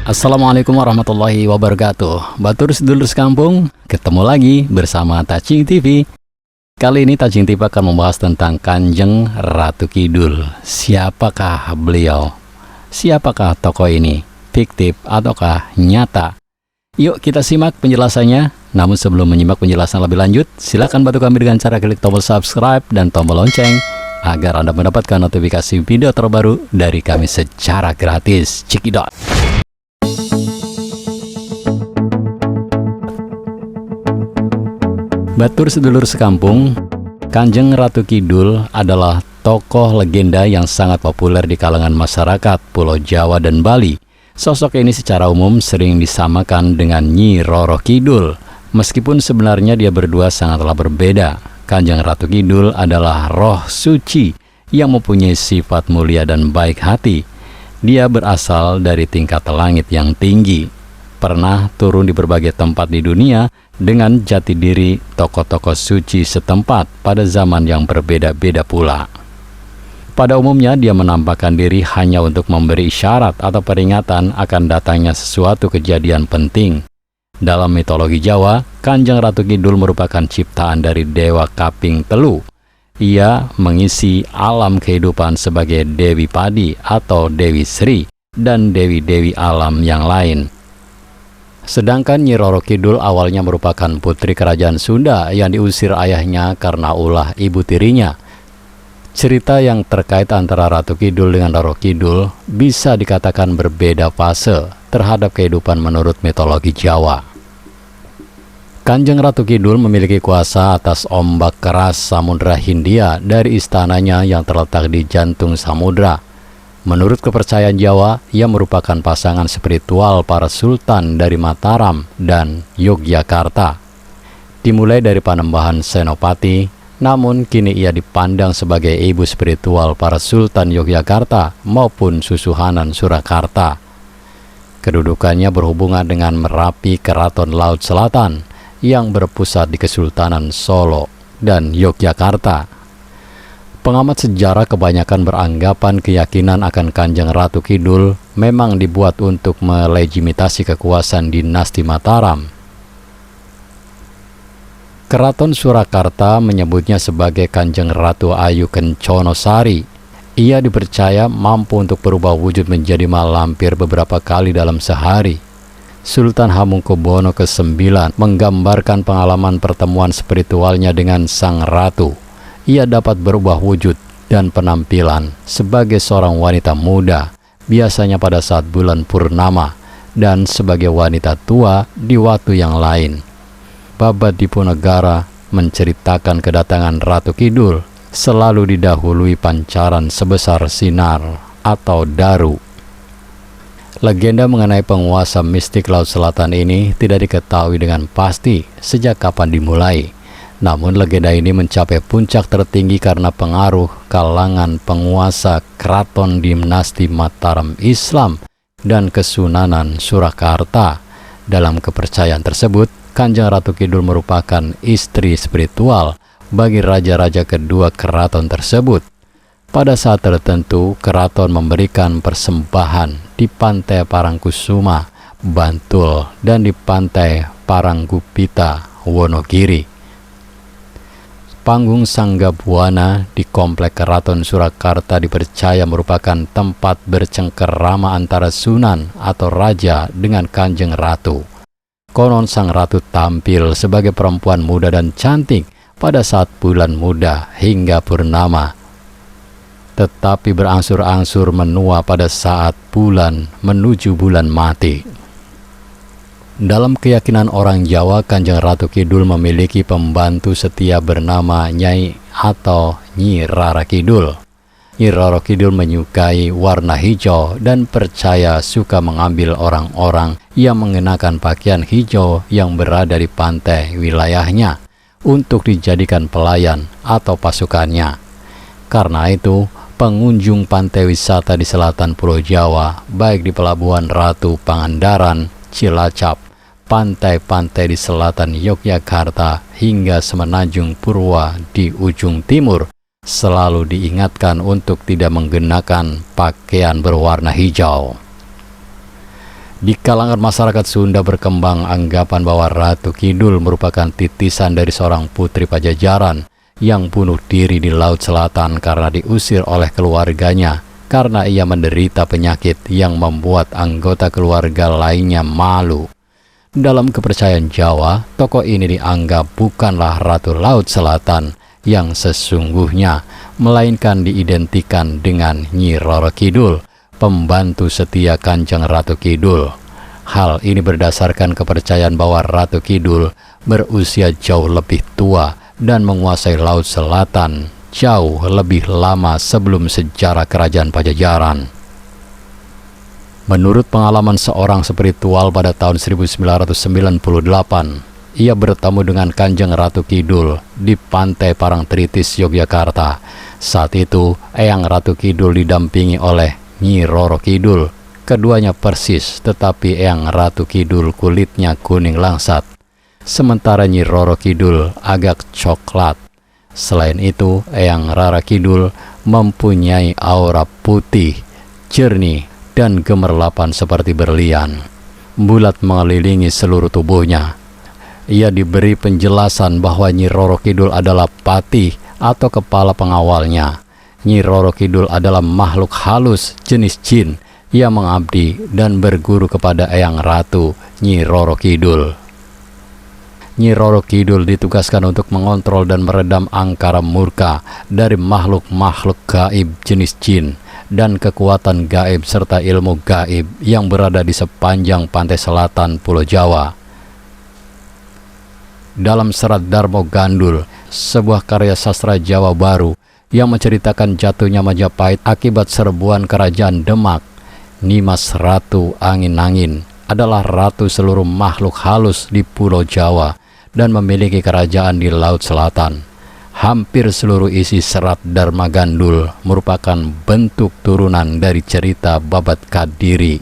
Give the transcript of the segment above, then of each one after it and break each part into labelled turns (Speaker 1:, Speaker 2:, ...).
Speaker 1: Assalamualaikum warahmatullahi wabarakatuh. Batur sedulur sekampung, ketemu lagi bersama Tacing TV. Kali ini Tacing TV akan membahas tentang Kanjeng Ratu Kidul. Siapakah beliau? Siapakah tokoh ini? Fiktif ataukah nyata? Yuk kita simak penjelasannya. Namun sebelum menyimak penjelasan lebih lanjut, silakan bantu kami dengan cara klik tombol subscribe dan tombol lonceng agar Anda mendapatkan notifikasi video terbaru dari kami secara gratis. Cekidot. Batur sedulur sekampung, Kanjeng Ratu Kidul adalah tokoh legenda yang sangat populer di kalangan masyarakat Pulau Jawa dan Bali. Sosok ini secara umum sering disamakan dengan Nyi Roro Kidul, meskipun sebenarnya dia berdua sangatlah berbeda. Kanjeng Ratu Kidul adalah roh suci yang mempunyai sifat mulia dan baik hati. Dia berasal dari tingkat langit yang tinggi, pernah turun di berbagai tempat di dunia dengan jati diri tokoh-tokoh suci setempat pada zaman yang berbeda-beda pula. Pada umumnya dia menampakkan diri hanya untuk memberi isyarat atau peringatan akan datangnya sesuatu kejadian penting. Dalam mitologi Jawa, Kanjeng Ratu Kidul merupakan ciptaan dari Dewa Kaping Telu. Ia mengisi alam kehidupan sebagai Dewi Padi atau Dewi Sri dan dewi-dewi alam yang lain. Sedangkan Nyi Roro Kidul awalnya merupakan putri kerajaan Sunda yang diusir ayahnya karena ulah ibu tirinya. Cerita yang terkait antara Ratu Kidul dengan Roro Kidul bisa dikatakan berbeda fase terhadap kehidupan menurut mitologi Jawa. Kanjeng Ratu Kidul memiliki kuasa atas ombak keras Samudra Hindia dari istananya yang terletak di jantung samudra. Menurut kepercayaan Jawa, ia merupakan pasangan spiritual para sultan dari Mataram dan Yogyakarta. Dimulai dari Panembahan Senopati, namun kini ia dipandang sebagai ibu spiritual para sultan Yogyakarta maupun Susuhanan Surakarta. Kedudukannya berhubungan dengan Merapi Keraton Laut Selatan yang berpusat di Kesultanan Solo dan Yogyakarta. Pengamat sejarah kebanyakan beranggapan keyakinan akan Kanjeng Ratu Kidul memang dibuat untuk melegitimasi kekuasaan dinasti Mataram. Keraton Surakarta menyebutnya sebagai Kanjeng Ratu Ayu Kencono Sari. Ia dipercaya mampu untuk berubah wujud menjadi malampir beberapa kali dalam sehari. Sultan Hamengkubuwono ke-9 menggambarkan pengalaman pertemuan spiritualnya dengan sang ratu. Ia dapat berubah wujud dan penampilan sebagai seorang wanita muda, biasanya pada saat bulan purnama, dan sebagai wanita tua di waktu yang lain. Babad Diponegara menceritakan kedatangan Ratu Kidul selalu didahului pancaran sebesar sinar atau daru. Legenda mengenai penguasa mistik Laut Selatan ini tidak diketahui dengan pasti sejak kapan dimulai. Namun legenda ini mencapai puncak tertinggi karena pengaruh kalangan penguasa keraton dinasti Mataram Islam dan Kesunanan Surakarta. Dalam kepercayaan tersebut, Kanjeng Ratu Kidul merupakan istri spiritual bagi raja-raja kedua keraton tersebut. Pada saat tertentu, keraton memberikan persembahan di pantai Parangkusuma, Bantul, dan di pantai Paranggupita, Wonogiri. Panggung Sanggabuana di Komplek Keraton Surakarta dipercaya merupakan tempat bercengkerama antara Sunan atau Raja dengan Kanjeng Ratu. Konon sang ratu tampil sebagai perempuan muda dan cantik pada saat bulan muda hingga purnama, tetapi berangsur-angsur menua pada saat bulan menuju bulan mati. Dalam keyakinan orang Jawa, Kanjeng Ratu Kidul memiliki pembantu setia bernama Nyai atau Nyi Rara Kidul. Nyi Roro Kidul menyukai warna hijau dan percaya suka mengambil orang-orang yang mengenakan pakaian hijau yang berada di pantai wilayahnya untuk dijadikan pelayan atau pasukannya. Karena itu, pengunjung pantai wisata di selatan Pulau Jawa, baik di Pelabuhan Ratu Pangandaran, Cilacap, pantai-pantai di selatan Yogyakarta hingga Semenanjung Purwa di ujung timur, selalu diingatkan untuk tidak menggunakan pakaian berwarna hijau. Di kalangan masyarakat Sunda berkembang anggapan bahwa Ratu Kidul merupakan titisan dari seorang putri Pajajaran yang bunuh diri di Laut Selatan karena diusir oleh keluarganya karena ia menderita penyakit yang membuat anggota keluarga lainnya malu. Dalam kepercayaan Jawa, tokoh ini dianggap bukanlah Ratu Laut Selatan yang sesungguhnya, melainkan diidentikan dengan Nyi Roro Kidul, pembantu setia Kanjeng Ratu Kidul. Hal ini berdasarkan kepercayaan bahwa Ratu Kidul berusia jauh lebih tua dan menguasai Laut Selatan jauh lebih lama sebelum sejarah kerajaan Pajajaran. Menurut pengalaman seorang spiritual pada tahun 1998, ia bertemu dengan Kanjeng Ratu Kidul di Pantai Parangtritis, Yogyakarta. Saat itu, Eyang Ratu Kidul didampingi oleh Nyi Roro Kidul. Keduanya persis, tetapi Eyang Ratu Kidul kulitnya kuning langsat, sementara Nyi Roro Kidul agak coklat. Selain itu, Eyang Rara Kidul mempunyai aura putih, jernih, dan gemerlapan seperti berlian, bulat mengelilingi seluruh tubuhnya. Ia diberi penjelasan bahwa Nyi Roro Kidul adalah patih atau kepala pengawalnya. Nyi Roro Kidul adalah makhluk halus jenis jin yang mengabdi dan berguru kepada Eyang Ratu Nyi Roro Kidul. Nyi Roro Kidul ditugaskan untuk mengontrol dan meredam angkara murka dari makhluk-makhluk gaib jenis jin dan kekuatan gaib serta ilmu gaib yang berada di sepanjang pantai selatan Pulau Jawa. Dalam serat Darmo Gandul, sebuah karya sastra Jawa baru yang menceritakan jatuhnya Majapahit akibat serbuan kerajaan Demak, Nimas Ratu Angin-Angin adalah ratu seluruh makhluk halus di Pulau Jawa dan memiliki kerajaan di Laut Selatan. Hampir seluruh isi serat Dharma Gandul merupakan bentuk turunan dari cerita Babat Kadiri.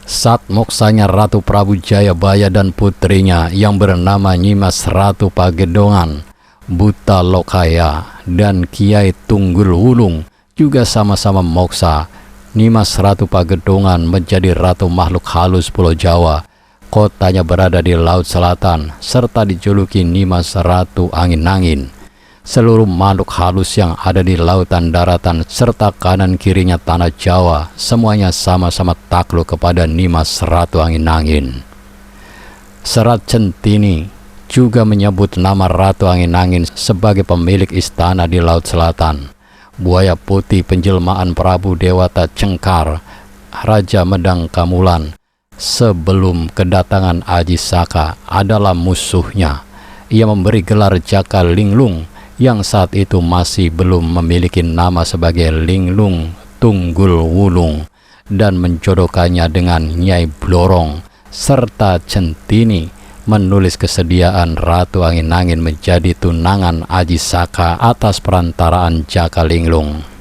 Speaker 1: Saat moksanya Ratu Prabu Jayabaya dan putrinya yang bernama Nyimas Ratu Pagedongan, Buta Lokaya, dan Kiai Tunggul Wulung juga sama-sama moksa, Nimas Ratu Pagedongan menjadi ratu makhluk halus Pulau Jawa. Kotanya berada di Laut Selatan, serta dijuluki Nimas Ratu Angin-Angin. Seluruh makhluk halus yang ada di lautan, daratan, serta kanan kirinya tanah Jawa, semuanya sama-sama takluk kepada Nimas Ratu Angin-Angin. Serat Centini juga menyebut nama Ratu Angin-Angin sebagai pemilik istana di Laut Selatan. Buaya putih penjelmaan Prabu Dewata Cengkar, Raja Medang Kamulan, sebelum kedatangan Aji Saka adalah musuhnya. Ia memberi gelar Jaka Linglung yang saat itu masih belum memiliki nama sebagai Linglung Tunggul Wulung dan menjodohkannya dengan Nyai Blorong, serta Centini menulis kesediaan Ratu Angin-Angin menjadi tunangan Aji Saka atas perantaraan Jaka Linglung.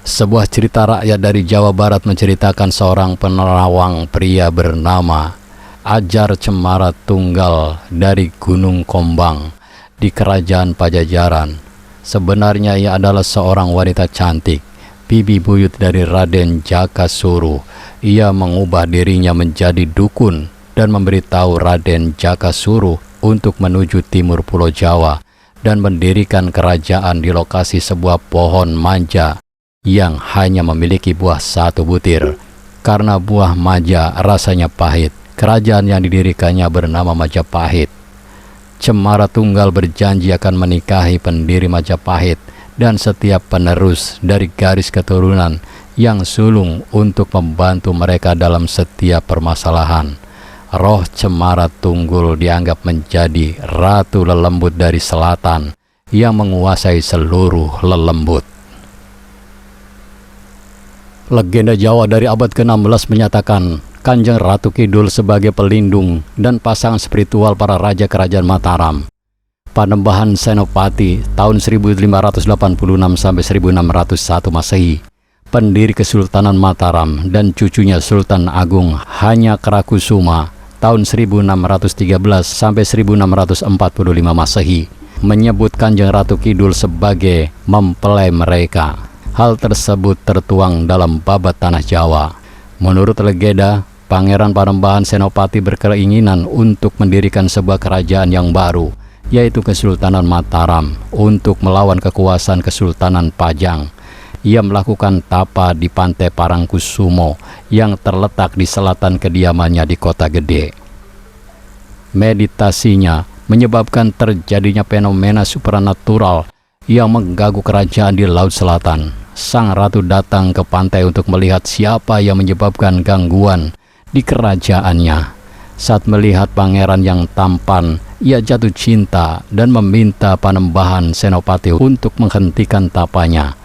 Speaker 1: Sebuah cerita rakyat dari Jawa Barat menceritakan seorang penerawang pria bernama Ajar Cemara Tunggal dari Gunung Kombang di Kerajaan Pajajaran. Sebenarnya ia adalah seorang wanita cantik, bibi buyut dari Raden Jakasuru. Ia mengubah dirinya menjadi dukun dan memberitahu Raden Jakasuru untuk menuju timur Pulau Jawa dan mendirikan kerajaan di lokasi sebuah pohon manja yang hanya memiliki buah satu butir. Karena buah manja rasanya pahit, kerajaan yang didirikannya bernama Majapahit. Cemara Tunggal berjanji akan menikahi pendiri Majapahit dan setiap penerus dari garis keturunan yang sulung untuk membantu mereka dalam setiap permasalahan. Roh Cemara Tunggul dianggap menjadi ratu lelembut dari selatan yang menguasai seluruh lelembut. Legenda Jawa dari abad ke-16 menyatakan Kanjeng Ratu Kidul sebagai pelindung dan pasangan spiritual para raja kerajaan Mataram. Panembahan Senopati tahun 1586 sampai 1601 Masehi, pendiri Kesultanan Mataram dan cucunya Sultan Agung Hanyakarakusuma tahun 1613 sampai 1645 Masehi, menyebut Kanjeng Ratu Kidul sebagai mempelai mereka. Hal tersebut tertuang dalam Babat Tanah Jawa. Menurut legenda, Pangeran Panembahan Senopati berkeinginan untuk mendirikan sebuah kerajaan yang baru, yaitu Kesultanan Mataram, untuk melawan kekuasaan Kesultanan Pajang. Ia melakukan tapa di Pantai Parangkusumo yang terletak di selatan kediamannya di Kota Gede. Meditasinya menyebabkan terjadinya fenomena supranatural yang mengganggu kerajaan di Laut Selatan. Sang ratu datang ke pantai untuk melihat siapa yang menyebabkan gangguan di kerajaannya. Saat melihat pangeran yang tampan, ia jatuh cinta dan meminta Panembahan Senopati untuk menghentikan tapanya.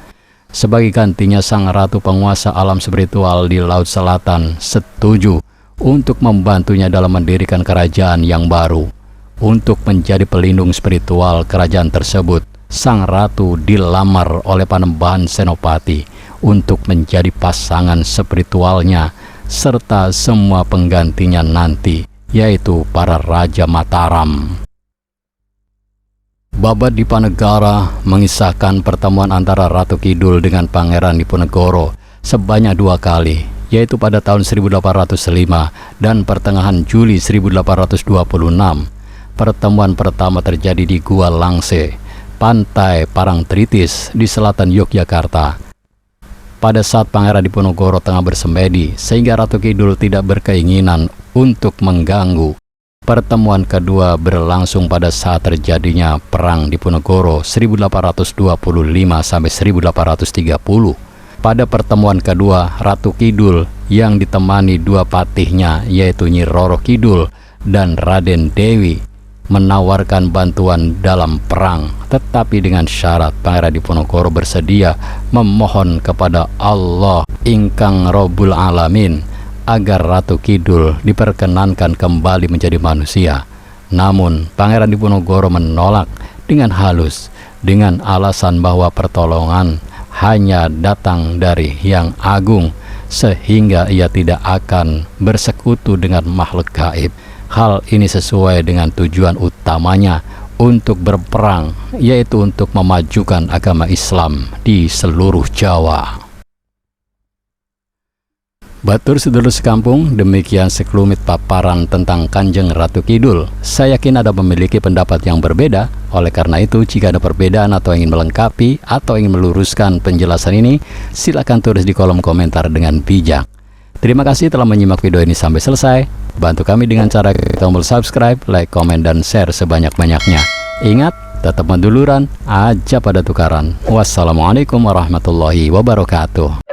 Speaker 1: Sebagai gantinya, sang ratu penguasa alam spiritual di Laut Selatan setuju untuk membantunya dalam mendirikan kerajaan yang baru. Untuk menjadi pelindung spiritual kerajaan tersebut, sang ratu dilamar oleh Panembahan Senopati untuk menjadi pasangan spiritualnya serta semua penggantinya nanti, yaitu para Raja Mataram. Babat Dipanegara mengisahkan pertemuan antara Ratu Kidul dengan Pangeran Diponegoro sebanyak 2 kali, yaitu pada tahun 1805 dan pertengahan Juli 1826. Pertemuan pertama terjadi di Gua Langse, Pantai Parangtritis di selatan Yogyakarta. Pada saat Pangeran Diponegoro tengah bersemedi, sehingga Ratu Kidul tidak berkeinginan untuk mengganggu. Pertemuan kedua berlangsung pada saat terjadinya Perang Diponegoro 1825-1830. Pada pertemuan kedua, Ratu Kidul yang ditemani 2 patihnya, yaitu Nyi Roro Kidul dan Raden Dewi, menawarkan bantuan dalam perang, tetapi dengan syarat Pangeran Diponegoro bersedia memohon kepada Allah ingkang Rabbul Alamin agar Ratu Kidul diperkenankan kembali menjadi manusia. Namun Pangeran Diponegoro menolak dengan halus dengan alasan bahwa pertolongan hanya datang dari Yang Agung, sehingga ia tidak akan bersekutu dengan makhluk gaib. Hal ini sesuai dengan tujuan utamanya untuk berperang, yaitu untuk memajukan agama Islam di seluruh Jawa. Batur sedulur sekampung, demikian sekelumit paparan tentang Kanjeng Ratu Kidul. Saya yakin Anda memiliki pendapat yang berbeda. Oleh karena itu, jika ada perbedaan atau ingin melengkapi atau ingin meluruskan penjelasan ini, silakan tulis di kolom komentar dengan bijak. Terima kasih telah menyimak video ini sampai selesai. Bantu kami dengan cara klik tombol subscribe, like, komen, dan share sebanyak-banyaknya. Ingat, tetap menduluran, aja pada tukaran. Wassalamualaikum warahmatullahi wabarakatuh.